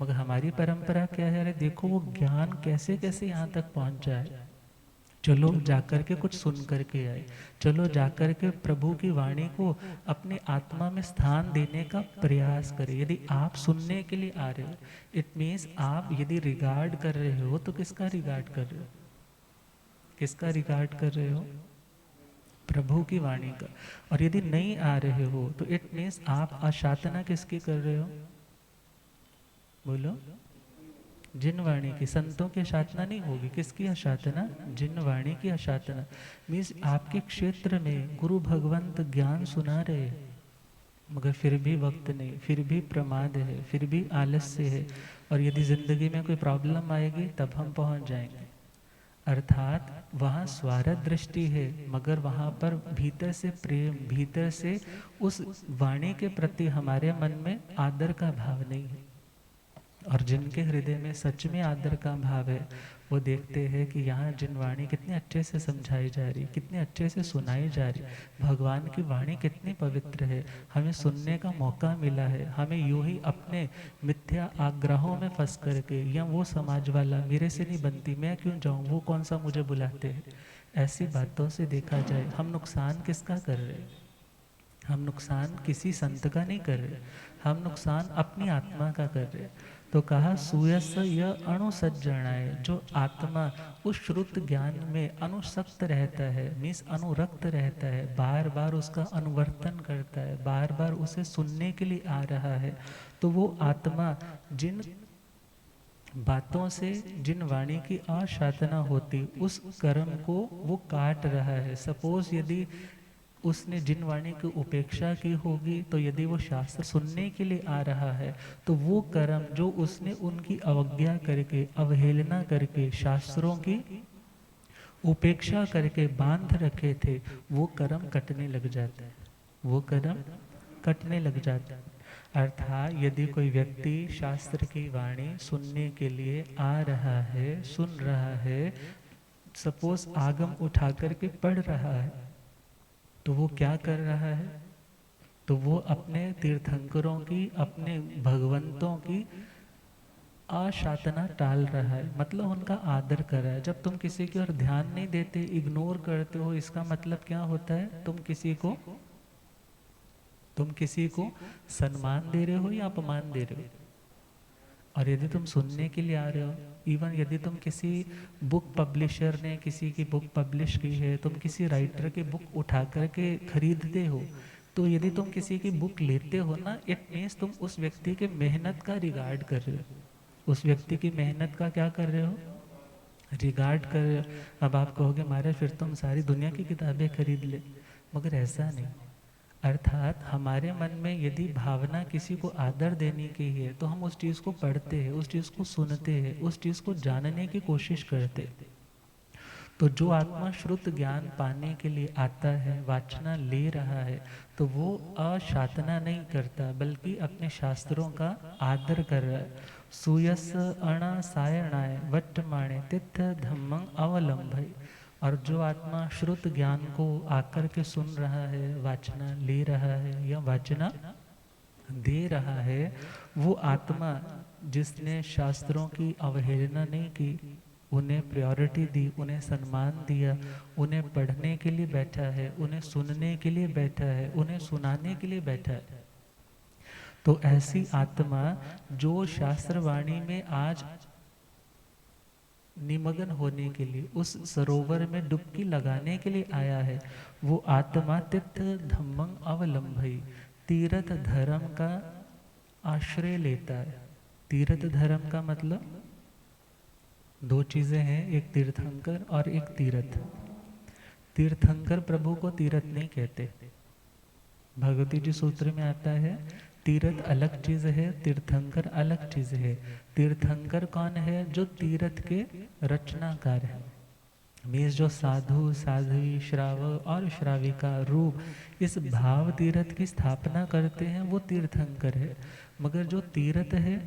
मगर हमारी परंपरा क्या है? अरे देखो वो ज्ञान कैसे कैसे यहाँ तक पहुँचा है। चलो जाकर के कुछ सुन करके आए, चलो जाकर के प्रभु की वाणी को अपने आत्मा में स्थान देने का प्रयास करें। यदि आप सुनने के लिए आ रहे हो, इट मीन्स आप यदि रिगार्ड कर रहे हो तो किसका रिगार्ड कर रहे हो? किसका रिगार्ड कर रहे हो? प्रभु की वाणी का। और यदि नहीं आ रहे हो तो इट मीन्स आप आशातना किसकी कर रहे हो? बोलो। जिन वाणी की। संतों की आशातना नहीं होगी, किसकी आशातना? जिन वाणी की आशातना। मीन्स आपके क्षेत्र में गुरु भगवंत ज्ञान सुना रहे, मगर फिर भी वक्त नहीं, फिर भी प्रमाद है, फिर भी आलस्य है, और यदि जिंदगी में कोई प्रॉब्लम आएगी तब हम पहुंच जाएंगे। अर्थात वहाँ स्वार्थ दृष्टि है, मगर वहाँ पर भीतर से प्रेम, भीतर से उस वाणी के प्रति हमारे मन में आदर का भाव नहीं है। और जिनके हृदय में सच में आदर का भाव है, वो देखते हैं कि यहाँ जिन वाणी कितने अच्छे से समझाई जा रही, कितने अच्छे से सुनाई जा रही, भगवान की वाणी कितनी पवित्र है, हमें सुनने का मौका मिला है। हमें यूं ही अपने मिथ्या आग्रहों में फंस करके, या वो समाज वाला मेरे से नहीं बनती, मैं क्यों जाऊँ, वो कौन सा मुझे बुलाते हैं, ऐसी बातों से देखा जाए हम नुकसान किसका कर रहे हैं? हम नुकसान किसी संत का नहीं कर रहे, हम नुकसान अपनी आत्मा का कर रहे। तो कहा सूयस यह अणुसज्जनाय, जो आत्मा उस श्रुत ज्ञान में अनुसक्त रहता है, मीन्स अनुरक्त रहता है, बार बार उसका अनुवर्तन करता है, बार बार उसे सुनने के लिए आ रहा है, तो वो आत्मा जिन बातों से, जिन वाणी की असाधना होती, उस कर्म को वो काट रहा है। सपोज यदि उसने जिन वाणी की उपेक्षा की होगी, तो यदि वो शास्त्र सुनने के लिए आ रहा है, तो वो कर्म जो उसने उनकी अवज्ञा करके, अवहेलना करके, शास्त्रों की उपेक्षा करके बांध रखे थे, वो कर्म कटने लग जाता है, वो कर्म कटने लग जाता है। अर्थात यदि कोई व्यक्ति शास्त्र की वाणी सुनने के लिए आ रहा है, सुन रहा है, सपोज आगम उठा करके पढ़ रहा है, तो वो क्या कर रहा है? तो वो अपने तीर्थंकरों की, अपने भगवंतों की अशातना टाल रहा है, मतलब उनका आदर कर रहा है। जब तुम किसी की ओर ध्यान नहीं देते, इग्नोर करते हो, इसका मतलब क्या होता है? तुम किसी को सम्मान दे रहे हो या अपमान दे रहे हो। और यदि तुम सुनने के लिए आ रहे हो, इवन यदि तुम किसी बुक पब्लिशर ने किसी की बुक पब्लिश की है, तुम किसी राइटर की बुक उठा करके खरीदते हो, तो यदि तुम किसी की बुक लेते हो ना, इट मीन्स तुम उस व्यक्ति के मेहनत का रिगार्ड कर रहे हो। उस व्यक्ति की मेहनत का क्या कर रहे हो? रिगार्ड कर रहे हो। अब आप कहोगे महाराज फिर तुम सारी दुनिया की किताबें खरीद ले, मगर ऐसा नहीं। अर्थात हमारे मन में यदि भावना किसी को आदर देने की है, तो हम उस चीज़ को पढ़ते हैं, उस चीज़ को सुनते हैं, उस चीज़ को जानने की कोशिश करते हैं। तो जो आत्मा श्रुत ज्ञान पाने के लिए आता है, वाचना ले रहा है, तो वो अशातना नहीं करता, बल्कि अपने शास्त्रों का आदर कर रहा है। सूयस अणा सायणाय वट्टमाणे तिथ धम्मं अवलंबय। और जो आत्मा श्रुत ज्ञान को आकर के सुन रहा है, वाचना ले रहा है या वाचना दे रहा है, वो आत्मा जिसने शास्त्रों की अवहेलना नहीं की, उन्हें प्रायोरिटी दी, उन्हें सम्मान दिया, उन्हें पढ़ने के लिए बैठा है, उन्हें सुनने के लिए बैठा है, उन्हें सुनाने के लिए बैठा है, तो ऐसी आत्मा जो शास्त्रवाणी में आज निमग्न होने के लिए, उस सरोवर में डुबकी लगाने के लिए आया है, वो आत्मा तीर्थ धम्मं अवलंबई, तीर्थ धर्म का आश्रय लेता है। तीर्थ धर्म का मतलब दो चीजें हैं, एक तीर्थंकर और एक तीर्थ। तीर्थंकर प्रभु को तीर्थ नहीं कहते। भगवती जी सूत्र में आता है तीर्थ अलग चीज है, तीर्थंकर अलग चीज है। तीर्थंकर कौन है? जो तीर्थ के रचनाकार है, मीन्स जो साधु, साध्वी, श्रावक और श्राविका रूप इस भाव तीर्थ की स्थापना करते हैं, वो तीर्थंकर है। मगर जो तीर्थ है,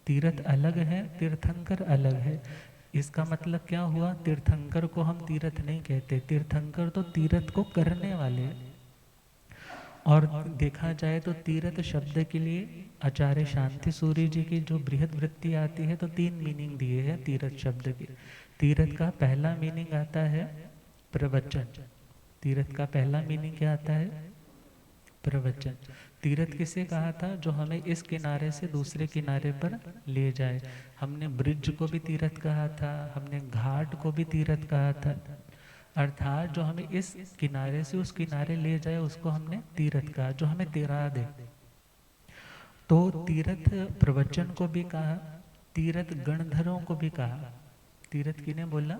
तीर्थ अलग है, तीर्थंकर अलग है। इसका मतलब क्या हुआ? तीर्थंकर को हम तीर्थ नहीं कहते, तीर्थंकर तो तीर्थ को करने वाले हैं। और देखा जाए तो तीर्थ शब्द के लिए आचार्य शांति सूर्य जी की जो बृहद वृत्ति आती है तो 3 मीनिंग दिए हैं तीर्थ शब्द के। तीर्थ का पहला मीनिंग आता है प्रवचन। तीर्थ का पहला मीनिंग क्या आता है? प्रवचन। तीर्थ किसे कहा था? जो हमें इस किनारे से दूसरे किनारे पर ले जाए। हमने ब्रिज को भी तीर्थ कहा था, हमने घाट को भी तीर्थ कहा था। अर्थात जो हमें इस किनारे से उस किनारे ले जाए उसको हमने तीर्थ कहा, जो हमें तिरा दे। तो तीर्थ प्रवचन को भी कहा, तीर्थ गणधरों को भी कहा। तीर्थ किने बोला?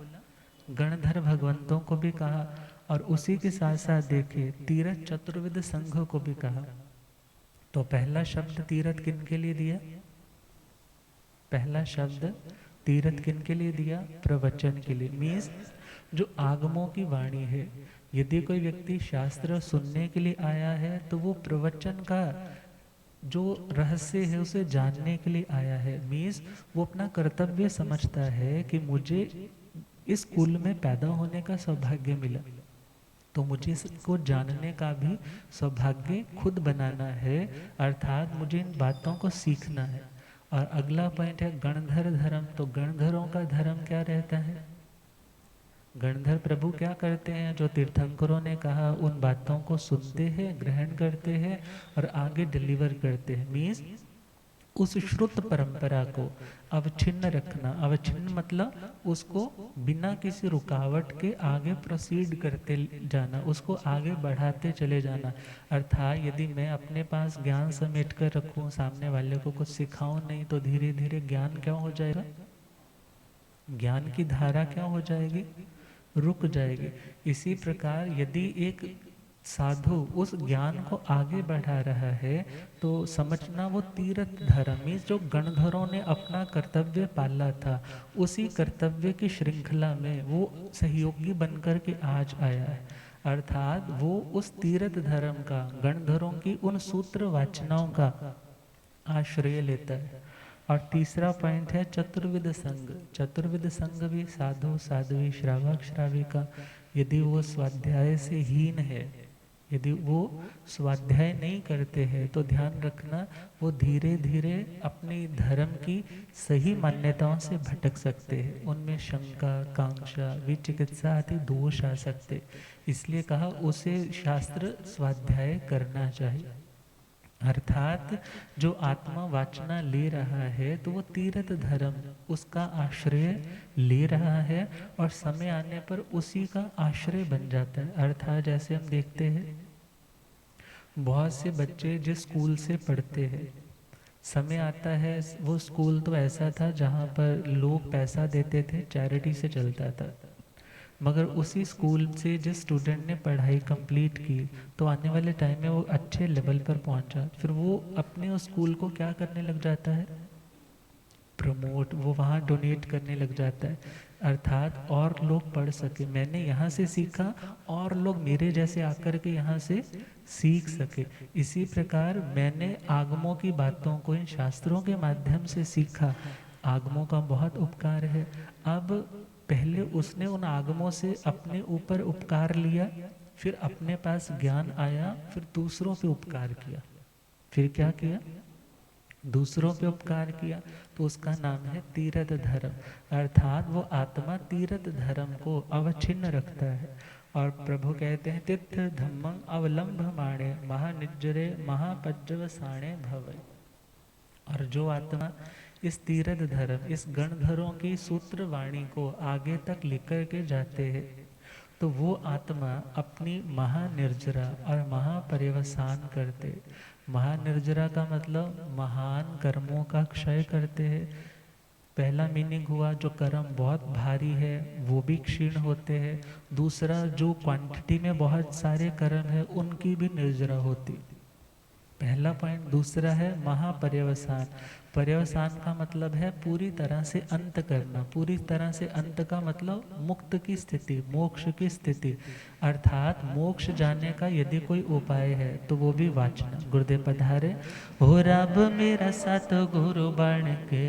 गणधर भगवंतों को भी कहा। और उसी के साथ साथ देखे तीर्थ चतुर्विध संघ को भी कहा। तो पहला शब्द तीर्थ किन के लिए दिया? पहला शब्द तीर्थ किन के लिए दिया? प्रवचन के लिए। मीन्स जो आगमों की वाणी है। यदि कोई व्यक्ति शास्त्र सुनने के लिए आया है तो वो प्रवचन का जो रहस्य है उसे जानने के लिए आया है। मीन्स वो अपना कर्तव्य समझता है कि मुझे इस कुल में पैदा होने का सौभाग्य मिला, तो मुझे इसको जानने का भी सौभाग्य खुद बनाना है। अर्थात मुझे इन बातों को सीखना है। और अगला पॉइंट है गणधर धर्म। तो गणधरों का धर्म क्या रहता है? गणधर प्रभु क्या करते हैं? जो तीर्थंकरों ने कहा उन बातों को सुनते हैं, ग्रहण करते हैं और आगे डिलीवर करते हैं। मीन्स उस श्रुत परंपरा को अवच्छिन्न रखना। अवच्छिन्न मतलब उसको बिना किसी रुकावट के आगे प्रोसीड करते जाना, उसको आगे बढ़ाते चले जाना। अर्थात यदि मैं अपने पास ज्ञान समेट कर रखूं, सामने वाले को कुछ सिखाऊं नहीं, तो धीरे धीरे ज्ञान क्या हो जाएगा? ज्ञान की धारा क्या हो जाएगी? रुक जाएगी। इसी प्रकार यदि एक साधु उस ज्ञान को आगे बढ़ा रहा है तो समझना वो तीर्थ धर्म, जो गणधरों ने अपना कर्तव्य पाला था, उसी कर्तव्य की श्रृंखला में वो सहयोगी बनकर के आज आया है। अर्थात वो उस तीर्थ धर्म का, गणधरों की उन सूत्र वाचनाओं का आश्रय लेता है। और तीसरा पॉइंट है चतुर्विध संघ। चतुर्विध संघ भी साधु साध्वी श्रावक श्राविका, यदि वो स्वाध्याय से हीन है, यदि वो स्वाध्याय नहीं करते हैं तो ध्यान रखना वो धीरे धीरे अपने धर्म की सही मान्यताओं से भटक सकते हैं। उनमें शंका, कांक्षा, विचिकित्सा आदि दोष आ सकते। इसलिए कहा उसे शास्त्र स्वाध्याय करना चाहिए। अर्थात जो आत्मा वाचना ले रहा है तो वो तीर्थ धर्म उसका आश्रय ले रहा है और समय आने पर उसी का आश्रय बन जाता है। अर्थात जैसे हम देखते हैं बहुत से बच्चे जिस स्कूल से पढ़ते हैं, समय आता है वो स्कूल तो ऐसा था जहाँ पर लोग पैसा देते थे, चैरिटी से चलता था। मगर उसी स्कूल से जिस स्टूडेंट ने पढ़ाई कंप्लीट की तो आने वाले टाइम में वो अच्छे लेवल पर पहुंचा, फिर वो अपने उस स्कूल को क्या करने लग जाता है? प्रमोट, वो वहाँ डोनेट करने लग जाता है। अर्थात और लोग पढ़ सके, मैंने यहाँ से सीखा और लोग मेरे जैसे आकर के यहाँ से सीख सके। इसी प्रकार मैंने आगमों की बातों को इन शास्त्रों के माध्यम से सीखा। आगमों का बहुत उपकार है। अब पहले उसने उन आगमों से अपने ऊपर उपकार लिया, फिर अपने पास ज्ञान आया, फिर दूसरों पे उपकार किया। फिर क्या किया? दूसरों पे उपकार किया। तो उसका नाम है तीर्थ धर्म। अर्थात वो आत्मा तीर्थ धर्म को अवच्छिन्न रखता है। और प्रभु कहते हैं तीर्थ धम्मं अवलंब माणे महानिज्जरे महापज्जवसाणे भवे। और जो आत्मा इस तीर्थ धर्म, इस गणधरों की सूत्र वाणी को आगे तक लेकर के जाते हैं तो वो आत्मा अपनी महानिर्जरा और महापर्यवसान करते। महानिर्जरा का मतलब महान कर्मों का क्षय करते हैं। पहला मीनिंग हुआ जो कर्म बहुत भारी है वो भी क्षीण होते हैं। दूसरा जो क्वांटिटी में बहुत सारे कर्म है उनकी भी निर्जरा होती। पहला पॉइंट। दूसरा है महापर्यवसान। पर्यवसान का मतलब है पूरी तरह से अंत करना। पूरी तरह से अंत का मतलब मुक्त की स्थिति, मोक्ष की स्थिति। अर्थात मोक्ष जाने का यदि कोई उपाय है तो वो भी वाचना। गुरुदेव पधारे। हो रब मेरा साथ गुरु बन के।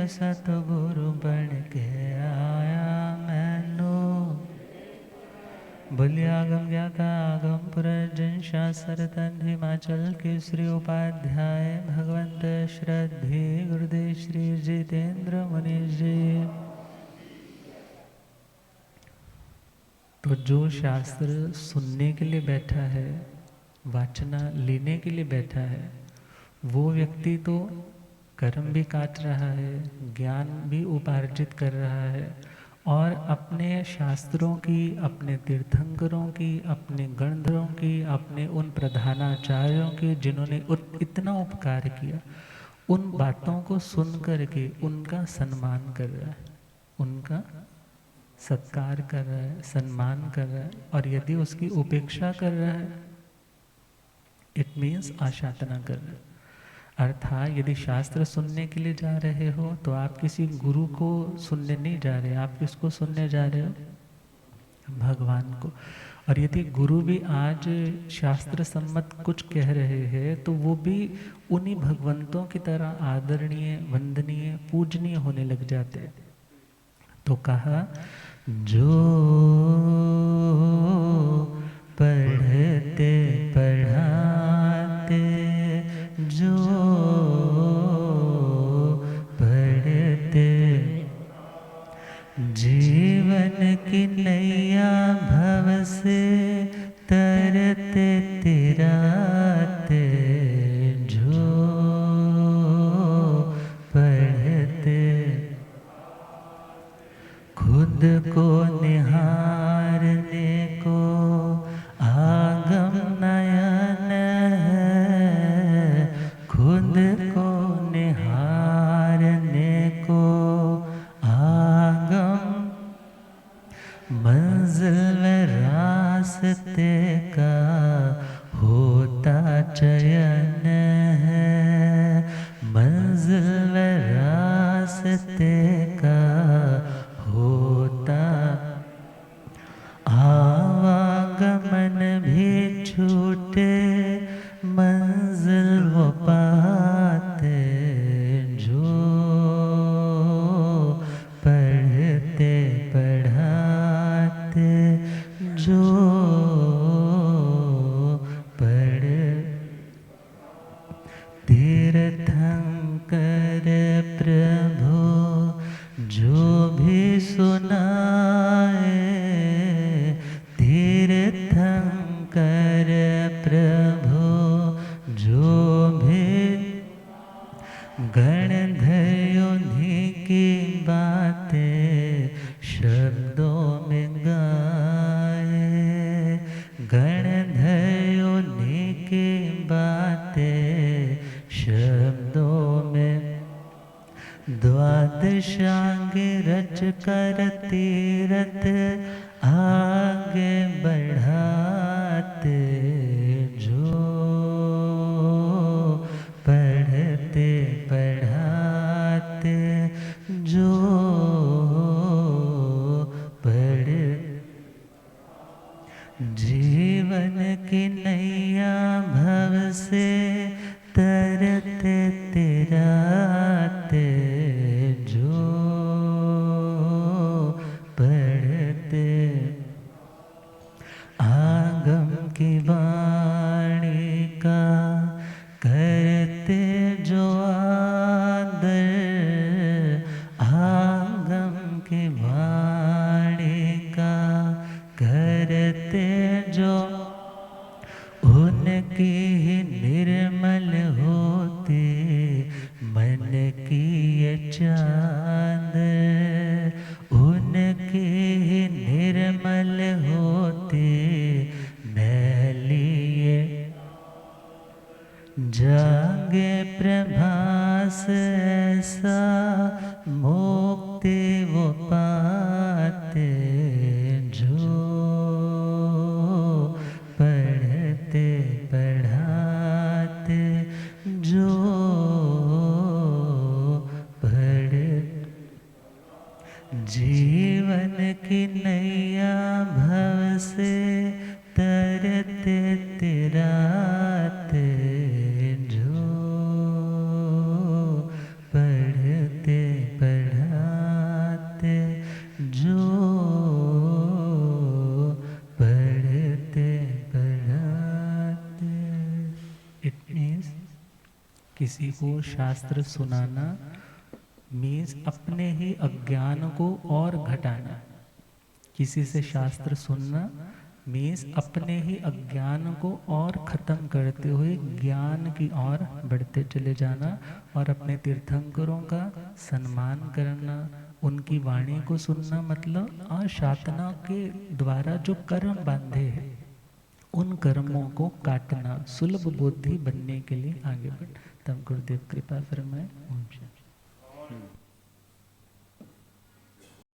सतगुरु बन के आया मैनू। बलियागम ज्ञाता आगम पुरजन शास्त्र तन हिमाचल केसरी उपाध्याय भगवंत श्रद्धे गुरुदेव श्री जितेंद्र मुनि जी। तो जो शास्त्र सुनने के लिए बैठा है, वाचना लेने के लिए बैठा है, वो व्यक्ति तो कर्म भी काट रहा है, ज्ञान भी उपार्जित कर रहा है और अपने शास्त्रों की, अपने तीर्थंकरों की, अपने गणधरों की, अपने उन प्रधानाचार्यों की जिन्होंने इतना उपकार किया, उन बातों को सुन करके उनका सम्मान कर रहा है, उनका सत्कार कर रहा है, सम्मान कर रहा है। और यदि उसकी उपेक्षा कर रहा है, इट मीन्स आशातना कर रहा है। अर्थात यदि शास्त्र सुनने के लिए जा रहे हो तो आप किसी गुरु को सुनने नहीं जा रहे, आप किसको सुनने जा रहे हो? भगवान को। और यदि गुरु भी आज शास्त्र सम्मत कुछ कह रहे हैं तो वो भी उन्हीं भगवंतों की तरह आदरणीय, वंदनीय, पूजनीय होने लग जाते हैं। तो कहा जो पढ़ते पढ़ाते, जो पढ़ते जीवन की नैया भव से तरते तिराते, जो पढ़ते खुद को निहारने को आगम नयन है, खुद को निहारने को आगम मंजिल में रास्ते का होता चयन है, मंजिल में रास्ते का होता आवागमन भी छूटे, मंजिल वो पाते जो पढ़ते पढ़ाते, जो पढ़ तीर्थंकर प्रभु जो भी सुनाए, तीर्थंकर प्रभु जो भी गणधर उन्हीं की बातें शब्दों में गाए, गणधर उन्हीं की बातें शब्दों में द्वादशांग रच कर तीरथ आगे बढ़ाते, जो पढ़ते पढ़ाते, जो पढ़ जीवन की नैया भव से तरते तिराते, जो पढ़ते आगम की वाणी का करते जो आदर, आगम की वाणी का करते जो उनकी निर्मल होती मन की ये चांद, उनकी निर्मल होती मैली ये जागे प्रभास ऐसा, मुक्ति वो पाते जो पढ़ते पढ़ाते, जो पढ़ जीवन की नैया भव से तरते तिराते, जो पढ़ते किसी को शास्त्र सुनाना मीन्स अपने ही अज्ञान को और घटाना। किसी से शास्त्र सुनना मीन्स अपने ही अज्ञान को और खत्म करते हुए ज्ञान की ओर बढ़ते चले जाना और अपने तीर्थंकरों का सम्मान करना, उनकी वाणी को सुनना, मतलब असाधना के द्वारा जो कर्म बांधे हैं उन कर्मों को काटना, सुलभ बुद्धि बनने के लिए आगे बढ़। तब गुरुदेव कृपा फरमाए। ओम शांति।